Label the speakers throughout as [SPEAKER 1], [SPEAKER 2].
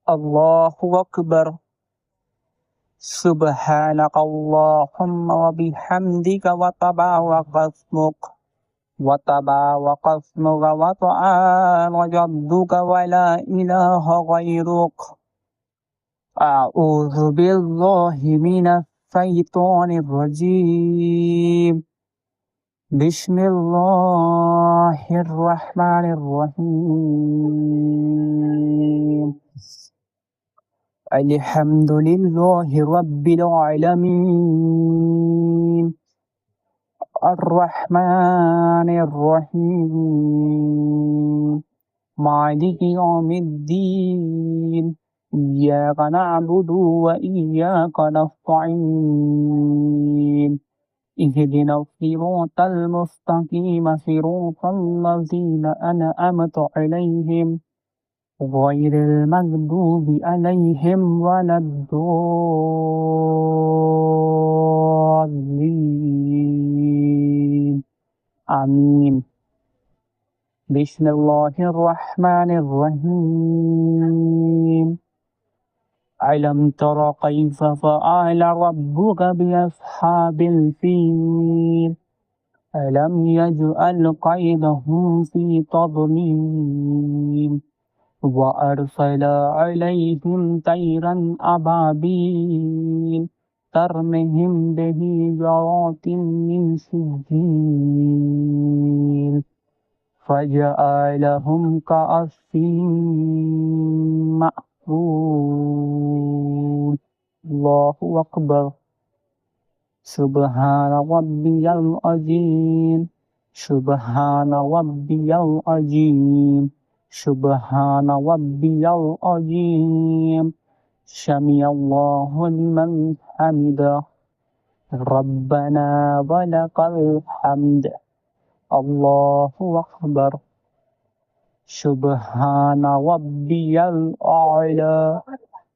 [SPEAKER 1] Allahu Akbar. Subhanakallahumma wa bihamdika wa tabaraka ismuk wa tabaraka ismuka wa ta'ala jadduka wa la ilaha ghairuk. A'udzu billahi minas syaitonir rajim. Bismillahirrahmanirrahim. Alhamdulillahi Rabbil Alamin. Ar-Rahmanir Rahim. Maliki Yawmiddin. Iyyaka na'budu wa iyyaka nasta'in. اهدنا الصراط المستقيم صراط الذين أنعمت عليهم غير المغضوب عليهم ولا الضالين آمين. بسم الله الرحمن الرحيم. ألم تر كيف فعل ربك بأصحاب الفيل ألم يجعل كيدهم في تضليل وأرسل عليهم طيرا أبابيل ترمهم بحجارة من سجيل فجعلهم كعصف مأكول. الله أكبر. سبحان ربي العظيم. سبحان ربي العظيم. سبحان ربي العظيم. سمع الله لمن حمده. ربنا ولك الحمد. الله أكبر. سبحان ربي الأعلى.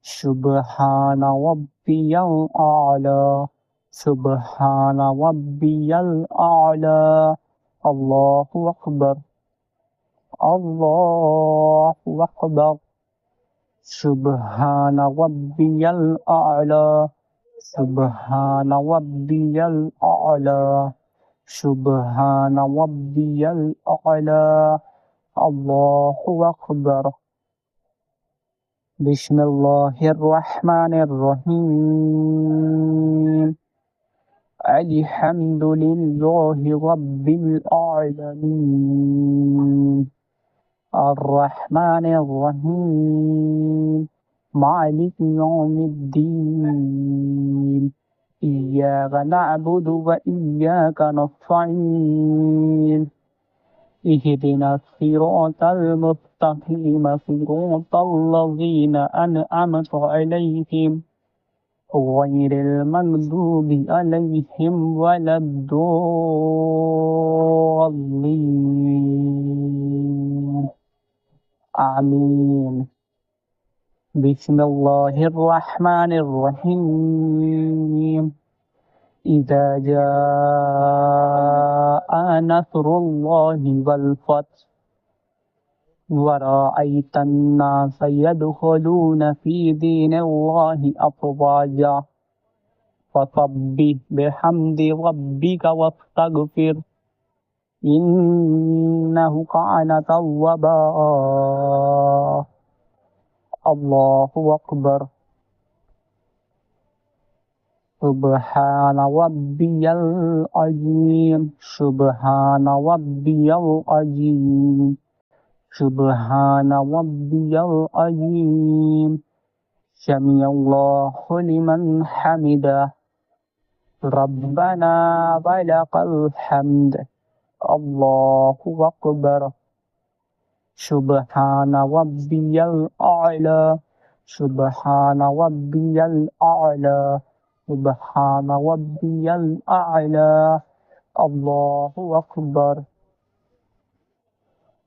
[SPEAKER 1] سبحان ربي الأعلى. سبحان ربي الأعلى. الله أكبر. الله أكبر. سبحان ربي الأعلى. سبحان ربي الأعلى. سبحان ربي الأعلى. الله أكبر. بسم الله الرحمن الرحيم. الحمد لله رب العالمين. الرحمن الرحيم. مالك يوم الدين. إياك نعبد وإياك نستعين. اهدنا الصراط المستقيم صراط الذين أنعمت عليهم غير المغضوب عليهم ولا الضالين آمين. بسم الله الرحمن الرحيم. إذا جاء نصر الله والفتح ورأيت الناس يدخلون في دين الله أفواجا فسبح بحمد ربك واستغفر إنه كان توابا. الله أكبر. سبحان ربي العظيم. سبحان ربي العظيم. سبحان ربي العظيم. سمع الله لمن حمده. ربنا ولك الحمد. الله أكبر. سبحان ربي الأعلى. سبحان ربي الأعلى. سبحان ربي الأعلى. الله أكبر.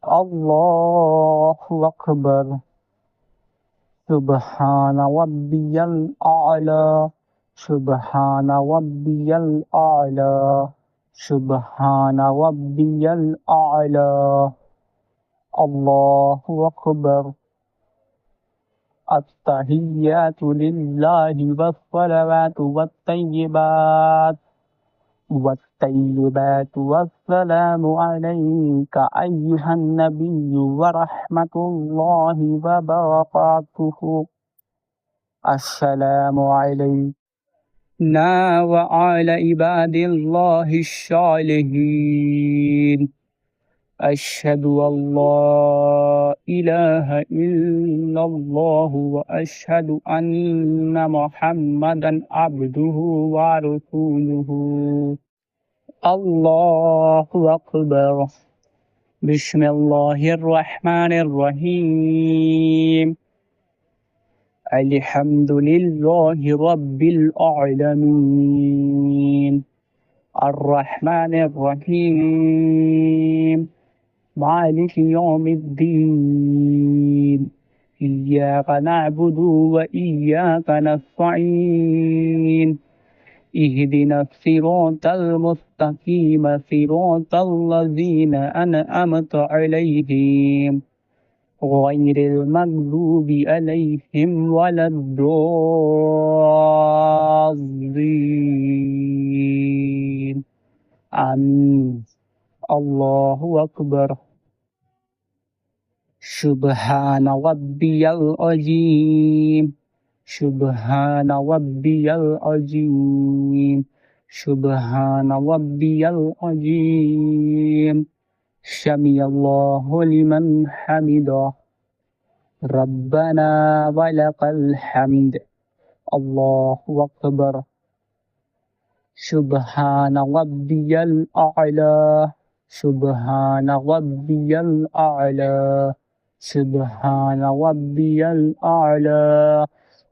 [SPEAKER 1] الله أكبر. سبحان ربي الأعلى. سبحان ربي الأعلى. سبحان ربي الأعلى. الله أكبر. التحيات لله والصلوات والطيبات والسلام عليك أيها النبي ورحمة الله وبركاته. السلام علينا وعلى عباد الله الصالحين. أشهد أن لا إله إلا الله وأشهد أن محمدا عبده ورسوله. الله أكبر. بسم الله الرحمن الرحيم. الحمد لله رب العالمين الرحمن الرحيم مالك يوم الدين إياك نعبد وإياك نستعين اهدنا الصراط المستقيم صراط الذين أنعمت عليهم غير المغضوب عليهم ولا الضالين. آمين. الله أكبر. سبحان ربي العظيم. سبحان ربي العظيم. سبحان ربي العظيم. سمع الله لمن حمده. ربنا ولك الحمد. الله أكبر. سبحان ربي الأعلى. سبحان ربي الأعلى. سبحان ربي الأعلى.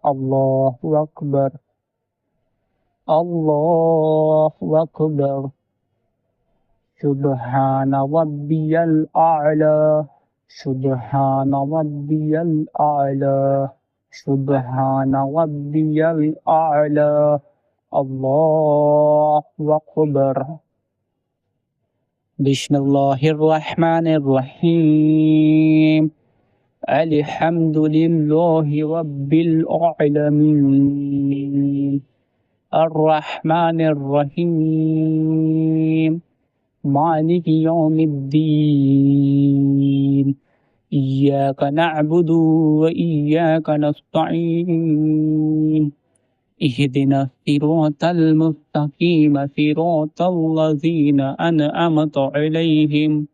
[SPEAKER 1] الله أكبر. الله أكبر. سبحان ربي الأعلى. سبحان ربي الأعلى. سبحان ربي الأعلى. الله أكبر. بسم الله الرحمن الرحيم. الحمد لله رب العالمين الرحمن الرحيم مالك يوم الدين إياك نعبد وإياك نستعين اهدنا الصراط المستقيم صراط الذين أنعمت عليهم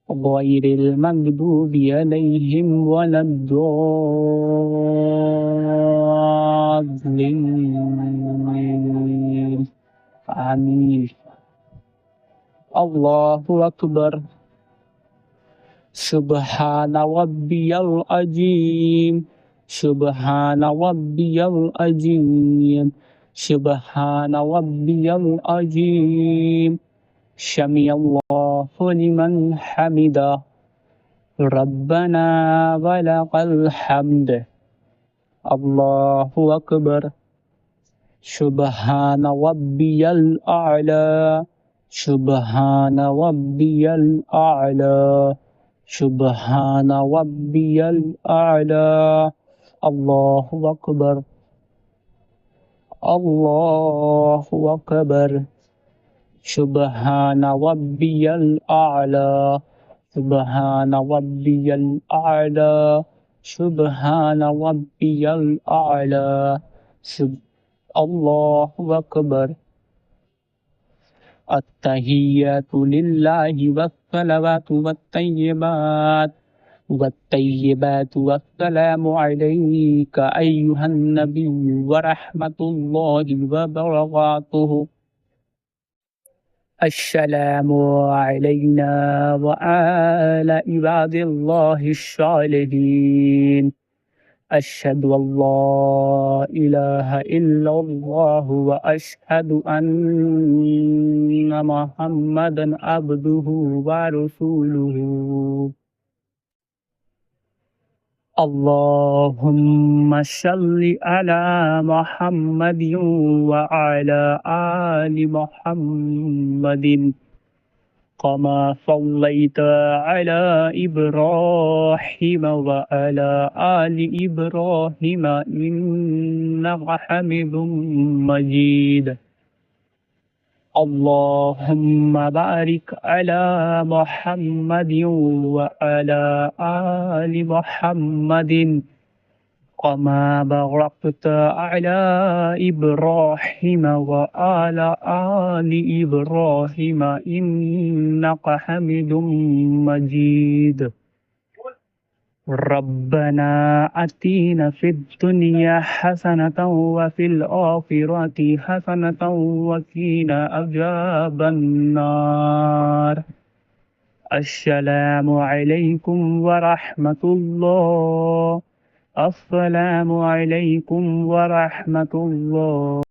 [SPEAKER 1] غير المغضوب عليهم ولا الضالين. آمين. الله أكبر. سبحان ربي العظيم. سبحان ربي العظيم. سبحان ربي العظيم. سمع الله لمن حمده. ربنا ولك الحمد. الله أكبر. سبحان ربي الأعلى. سبحان ربي الأعلى. سبحان ربي الأعلى. الله أكبر. الله أكبر. سبحان ربي الأعلى. سبحان ربي الأعلى. سبحان ربي الأعلى. الله أكبر. التحيات لله والصلوات والطيبات والسلام عليك أيها النبي ورحمة الله وبركاته. السلام علينا وعلى عباد الله الصالحين. أشهد أن لا إله إلا الله وأشهد أن محمدا عبده ورسوله. اللهم صل على محمد وعلى آل محمد كما صليت على إبراهيم وعلى آل إبراهيم إنك حميد مجيد اللهم بارك على محمد وعلى آل محمد كما باركت على إبراهيم وعلى آل إبراهيم إنك حميد مجيد ربنا آتنا في الدنيا حسنة وفي الآخرة حسنة وقنا عذاب النار السلام عليكم ورحمة الله السلام عليكم ورحمة الله